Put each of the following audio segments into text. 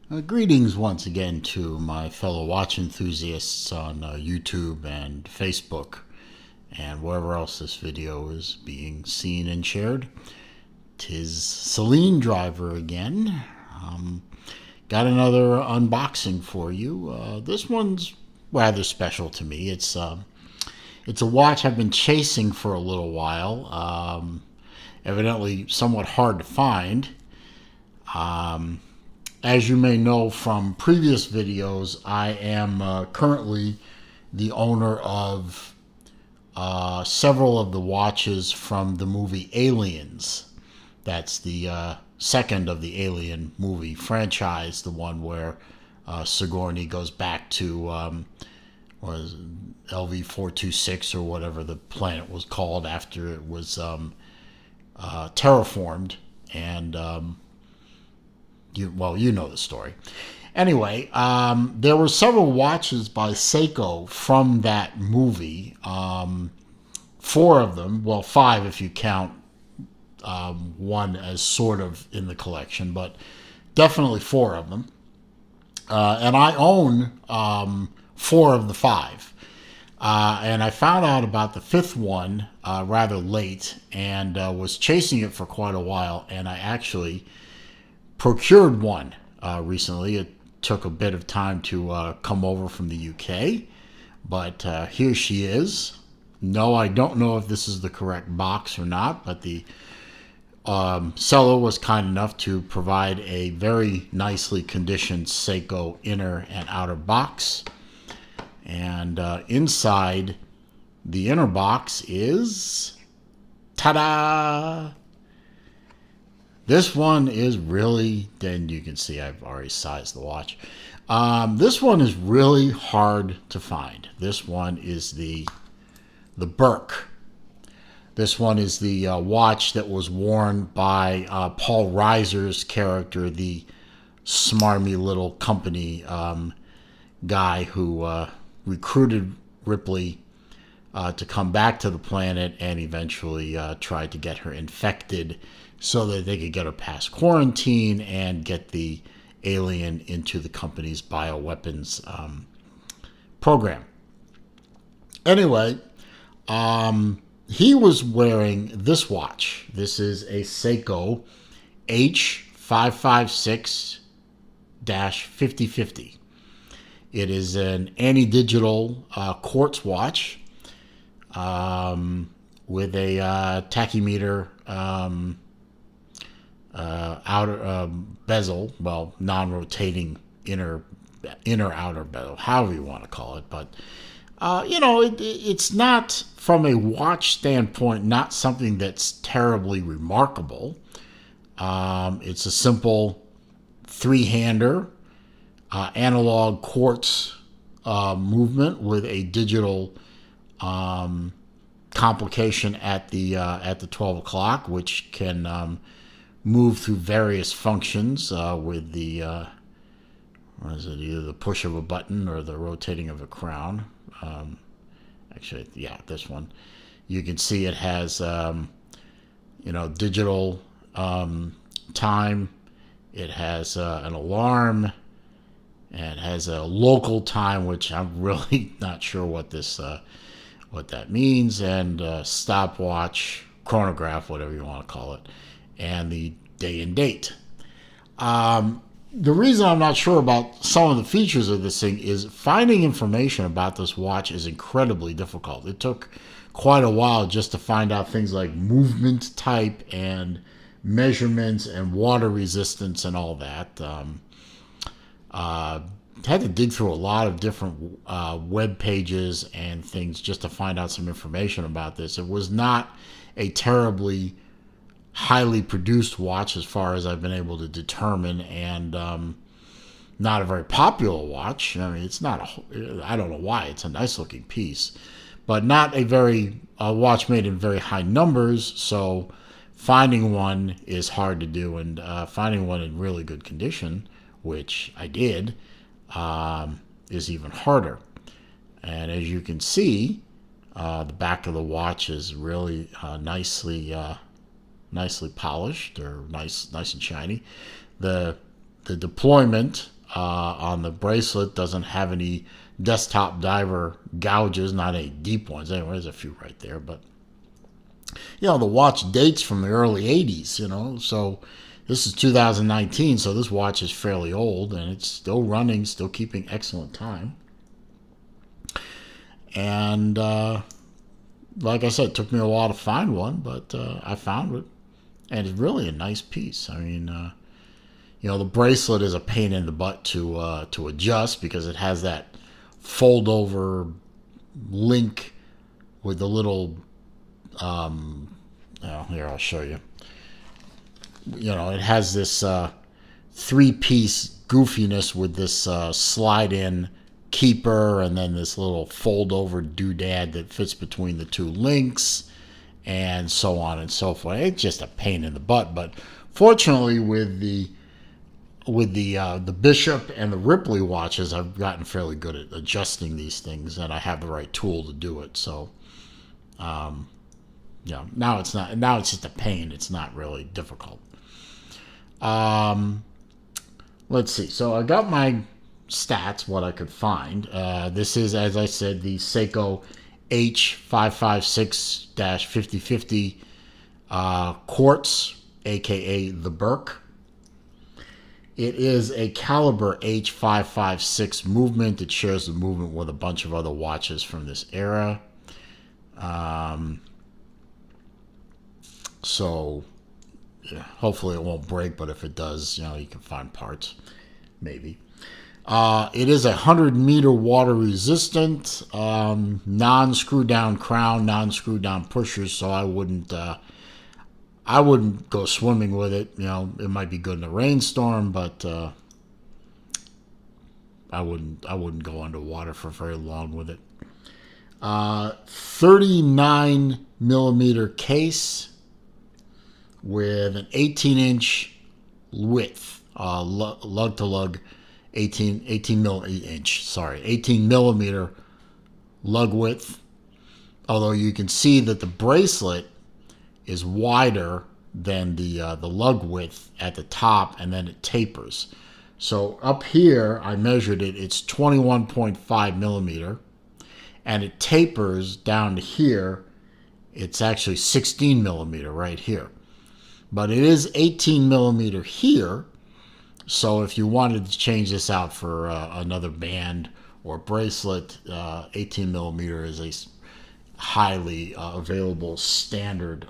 Greetings once again to my fellow watch enthusiasts on YouTube and Facebook and wherever else this video is being seen and shared. 'Tis Celine Driver again. Got another unboxing for you. This one's rather special to me. It's a watch I've been chasing for a little while. Evidently somewhat hard to find. As you may know from previous videos, I am currently the owner of several of the watches from the movie Aliens. That's the second of the Alien movie franchise, the one where Sigourney goes back to was LV-426 or whatever the planet was called after it was terraformed, and you know the story. Anyway, there were several watches by Seiko from that movie. 4 of them, well, 5 if you count one as sort of in the collection, but definitely 4 of them. And I own 4 of the 5. And I found out about the 5th one rather late and was chasing it for quite a while, and I actually procured one recently. It took a bit of time to come over from the UK, but here she is. No, I don't know if this is the correct box or not, but the seller was kind enough to provide a very nicely conditioned Seiko inner and outer box. And inside the inner box is, ta-da! This one is really, then you can see I've already sized the watch. This one is really hard to find. This one is the Burke. This one is the watch that was worn by Paul Reiser's character, the smarmy little company guy who recruited Ripley to come back to the planet and eventually tried to get her infected so that they could get her past quarantine and get the alien into the company's bioweapons program. Anyway, he was wearing this watch. This is a Seiko H556-5050. It is an anti-digital quartz watch with a tachymeter outer bezel, well, non-rotating inner outer bezel, however you want to call it. But it's not, from a watch standpoint, not something that's terribly remarkable. It's a simple 3-hander analog quartz movement with a digital complication at the 12 o'clock, which can move through various functions with the either the push of a button or the rotating of a crown. Actually, yeah, this one. You can see it has digital time. It has an alarm. And it has a local time, which I'm really not sure what that means, and stopwatch, chronograph, whatever you want to call it, and the day and date. The reason I'm not sure about some of the features of this thing is finding information about this watch is incredibly difficult. It took quite a while just to find out things like movement type and measurements and water resistance and all that. Had to dig through a lot of different web pages and things just to find out some information about this. It was not a terribly highly produced watch as far as I've been able to determine, and not a very popular watch. I mean, it's not I don't know why. It's a nice looking piece, but not a very watch made in very high numbers. So finding one is hard to do, and finding one in really good condition, which I did, is even harder. And as you can see, the back of the watch is really nicely polished, or nice and shiny. The deployment on the bracelet. Doesn't have any desktop diver gouges, not any deep ones. Anyway, there's a few right there, but the watch dates from the early 80s, so this is 2019, so this watch is fairly old, and it's still running, still keeping excellent time. And like I said, it took me a while to find one, but I found it, and it's really a nice piece. I mean, the bracelet is a pain in the butt to adjust because it has that fold-over link with the little, here, I'll show you. It has this three-piece goofiness with this slide-in keeper and then this little fold-over doodad that fits between the two links and so on and so forth. It's just a pain in the butt, but fortunately with the Bishop and the Ripley watches, I've gotten fairly good at adjusting these things, and I have the right tool to do it. So, now it's not. Now it's just a pain. It's not really difficult. Let's see. So I got my stats, what I could find. This is, as I said, the Seiko H556-5050 quartz, aka the Burke. It is a caliber H556 movement. It shares the movement with a bunch of other watches from this era. So hopefully it won't break, but if it does, you can find parts, maybe. It is 100-meter water resistant, non-screw down crown, non-screw down pushers, so I wouldn't go swimming with it. It might be good in a rainstorm, but I wouldn't go underwater for very long with it. 39 millimeter case with an 18-inch width, lug to lug, 18 millimeter lug width. Although you can see that the bracelet is wider than the lug width at the top, and then it tapers. So up here, I measured it. It's 21.5 millimeter, and it tapers down to here. It's actually 16 millimeter right here, but it is 18 millimeter here. So if you wanted to change this out for another band or bracelet, 18 millimeter is a highly available standard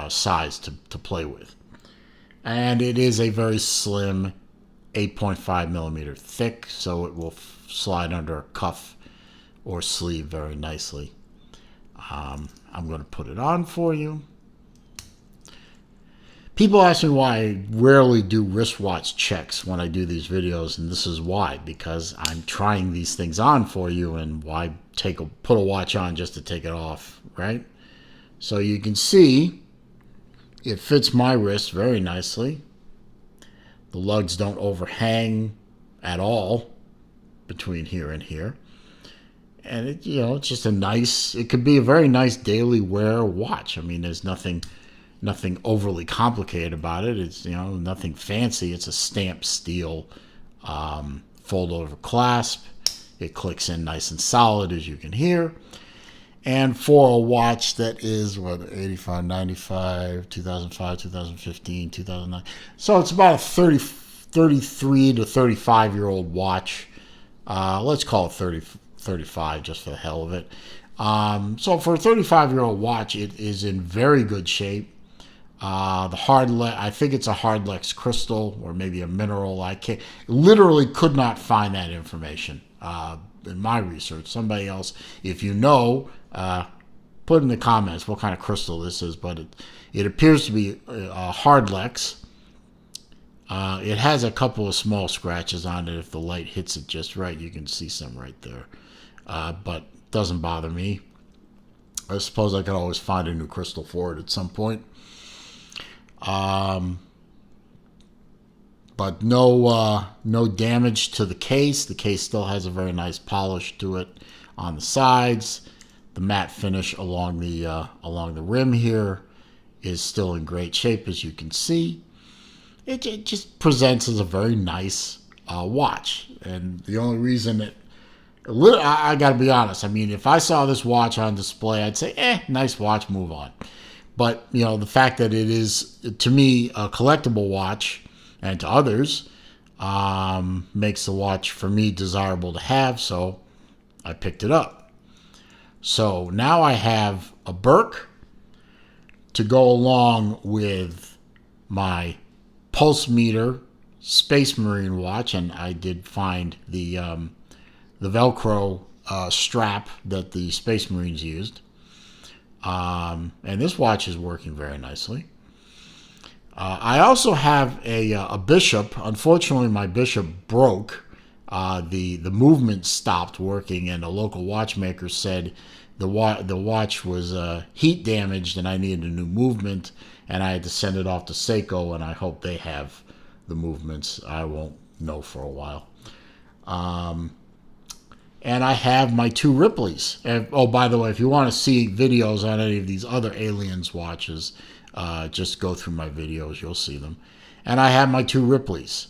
size to play with. And it is a very slim 8.5 millimeter thick, so it will slide under a cuff or sleeve very nicely. I'm going to put it on for you. People ask me why I rarely do wristwatch checks when I do these videos, and this is why, because I'm trying these things on for you, and why put a watch on just to take it off, right? So you can see it fits my wrist very nicely. The lugs don't overhang at all between here and here. And it's just it could be a very nice daily wear watch. I mean, there's nothing overly complicated about it. It's nothing fancy. It's a stamped steel fold over clasp. It clicks in nice and solid, as you can hear. And for a watch that is 85, 95, 2005, 2015, 2009, so it's about a 33 to 35-year-old watch. Let's call it 35 just for the hell of it. So for a 35-year-old watch, it is in very good shape. I think it's a Hardlex crystal or maybe a mineral. I literally could not find that information in my research. Somebody else, if you know, put in the comments what kind of crystal this is, but it appears to be a Hardlex. It has a couple of small scratches on it. If the light hits it just right, you can see some right there, but doesn't bother me. I suppose I could always find a new crystal for it at some point. But no damage to the case. The case still has a very nice polish to it on the sides. The matte finish along the rim here is still in great shape, as you can see. it just presents as a very nice watch. And the only reason I got to be honest, I mean, if I saw this watch on display, I'd say, nice watch, move on. But, the fact that it is, to me, a collectible watch, and to others, makes the watch, for me, desirable to have, so I picked it up. So now I have a Burke to go along with my pulse meter Space Marine watch, and I did find the Velcro strap that the Space Marines used. And this watch is working very nicely. I also have a Bishop. Unfortunately, my Bishop broke. The movement stopped working, and a local watchmaker said the watch was heat damaged, and I needed a new movement, and I had to send it off to Seiko, and I hope they have the movements. I won't know for a while. And I have my two Ripleys. And, oh, by the way, if you want to see videos on any of these other Aliens watches, just go through my videos. You'll see them. And I have my two Ripleys.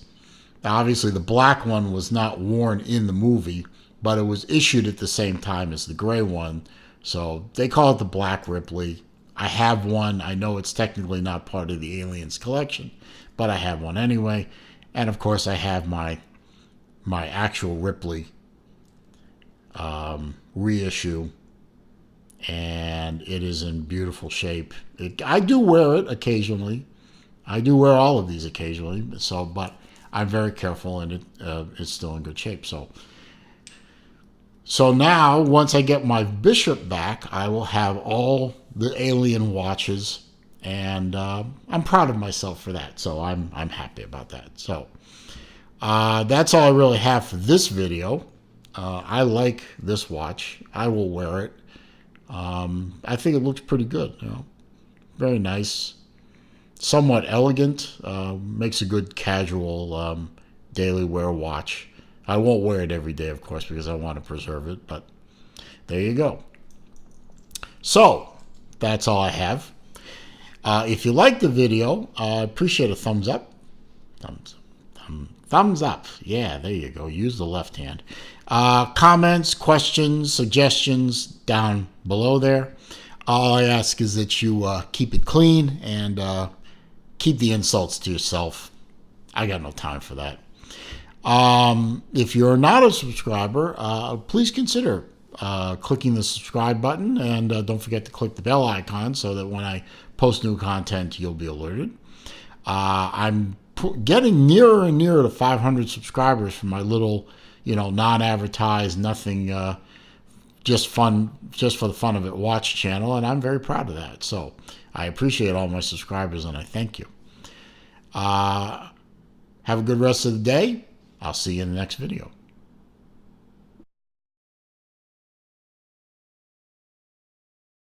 Now, obviously, the black one was not worn in the movie, but it was issued at the same time as the gray one. So they call it the Black Ripley. I have one. I know it's technically not part of the Aliens collection, but I have one anyway. And, of course, I have my actual Ripley reissue, and it is in beautiful shape. I do wear it occasionally. I do wear all of these occasionally, but I'm very careful, and it's still in good shape. So now, once I get my Bishop back, I will have all the Alien watches, and I'm proud of myself for that. So I'm happy about that. So that's all I really have for this video. I like this watch. I will wear it. I think it looks pretty good. Very nice, somewhat elegant. Makes a good casual daily wear watch. I won't wear it every day, of course, because I want to preserve it. But there you go. So that's all I have. If you like the video, I appreciate a thumbs up. Thumbs up. Yeah, there you go. Use the left hand. Comments, questions, suggestions down below there. All I ask is that you keep it clean and keep the insults to yourself. I got no time for that. If you're not a subscriber, please consider clicking the subscribe button, and don't forget to click the bell icon so that when I post new content, you'll be alerted. I'm getting nearer and nearer to 500 subscribers for my little, non-advertised, nothing, just for the fun of it watch channel, and I'm very proud of that. So I appreciate all my subscribers, and I thank you. Have a good rest of the day. I'll see you in the next video.